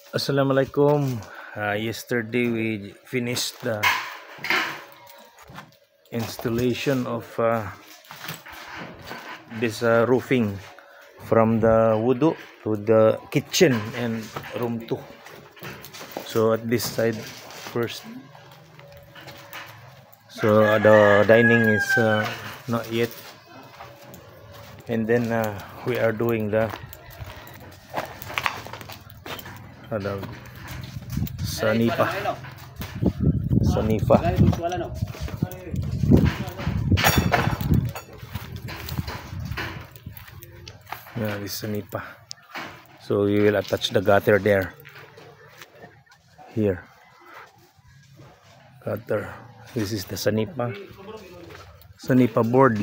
Assalamualaikum. Yesterday we finished the installation of this roofing from the wudu to the kitchen and room 2. So at this side first. So the dining is not yet, and then we are doing the sanipa. Yeah, this sanipa. So we will attach the gutter there. Here, gutter. This is the sanipa board.